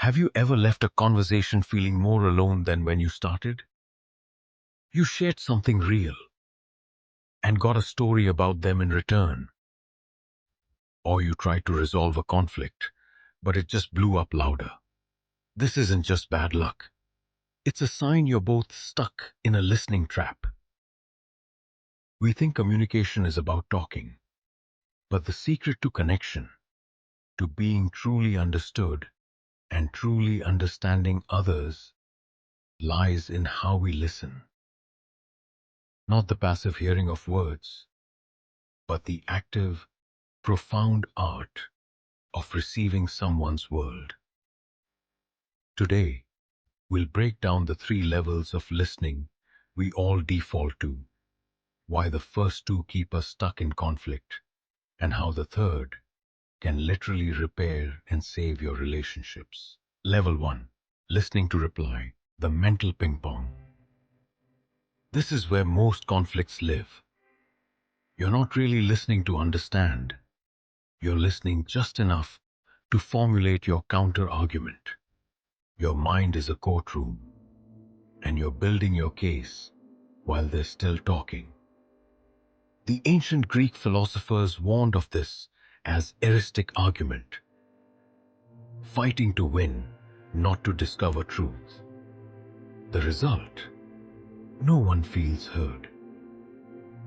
Have you ever left a conversation feeling more alone than when you started? You shared something real and got a story about them in return. Or you tried to resolve a conflict, but it just blew up louder. This isn't just bad luck. It's a sign you're both stuck in a listening trap. We think communication is about talking, but the secret to connection, to being truly understood and truly understanding others, lies in how we listen. Not the passive hearing of words, but the active, profound art of receiving someone's world. Today, we'll break down the three levels of listening we all default to, why the first two keep us stuck in conflict, and how the third can literally repair and save your relationships. Level 1. Listening to reply, the mental ping pong. This is where most conflicts live. You're not really listening to understand. You're listening just enough to formulate your counter argument. Your mind is a courtroom, and you're building your case while they're still talking. The ancient Greek philosophers warned of this as eristic argument, fighting to win, not to discover truth. The result? No one feels heard.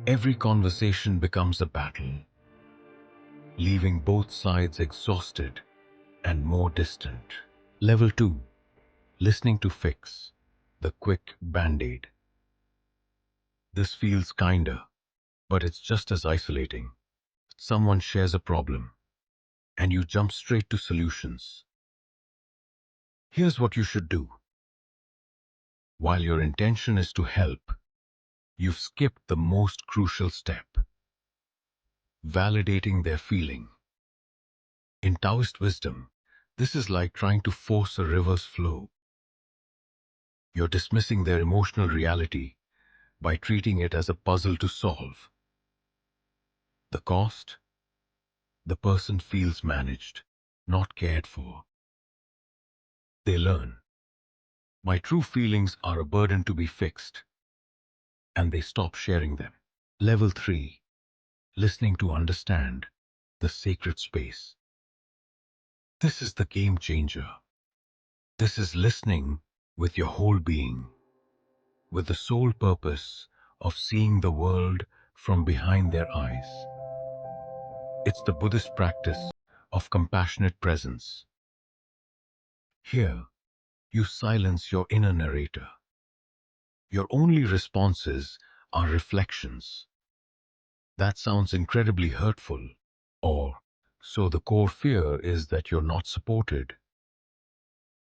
Every conversation becomes a battle, leaving both sides exhausted and more distant. Level 2. Listening to fix, the quick band-aid. This feels kinder, but it's just as isolating. Someone shares a problem, and you jump straight to solutions. Here's what you should do. While your intention is to help, you've skipped the most crucial step, validating their feeling. In Taoist wisdom, this is like trying to force a river's flow. You're dismissing their emotional reality by treating it as a puzzle to solve. The cost? The person feels managed, not cared for. They learn, my true feelings are a burden to be fixed, and they stop sharing them. Level 3. Listening to understand, the sacred space. This is the game changer. This is listening with your whole being, with the sole purpose of seeing the world from behind their eyes. It's the Buddhist practice of compassionate presence. Here, you silence your inner narrator. Your only responses are reflections. That sounds incredibly hurtful. Or, so the core fear is that you're not supported.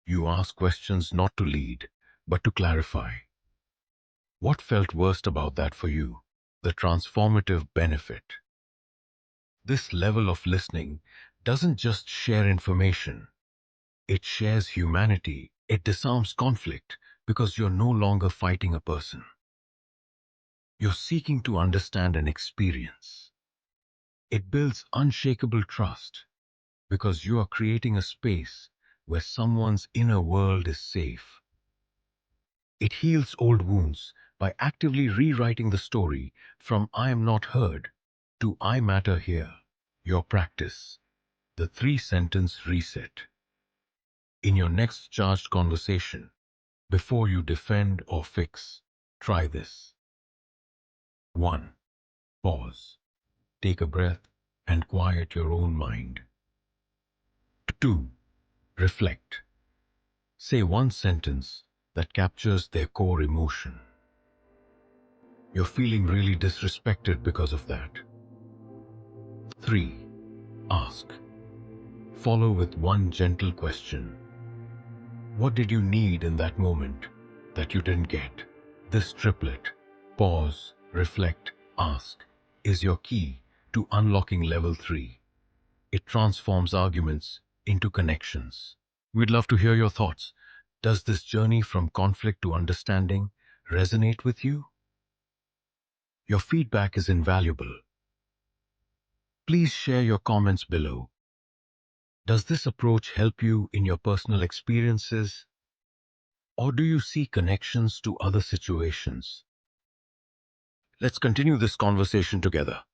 You ask questions not to lead, but to clarify. What felt worst about that for you? The transformative benefit. This level of listening doesn't just share information. It shares humanity. It disarms conflict because you're no longer fighting a person. You're seeking to understand an experience. It builds unshakable trust because you are creating a space where someone's inner world is safe. It heals old wounds by actively rewriting the story from I am not heard to I matter here. Your practice, the three-sentence reset. In your next charged conversation, before you defend or fix, try this. 1. Pause. Take a breath and quiet your own mind. 2. Reflect. Say one sentence that captures their core emotion. You're feeling really disrespected because of that. 3. Ask. Follow with one gentle question. What did you need in that moment that you didn't get? This triplet, pause, reflect, ask, is your key to unlocking level 3. It transforms arguments into connections. We'd love to hear your thoughts. Does this journey from conflict to understanding resonate with you? Your feedback is invaluable. Please share your comments below. Does this approach help you in your personal experiences, or do you see connections to other situations? Let's continue this conversation together.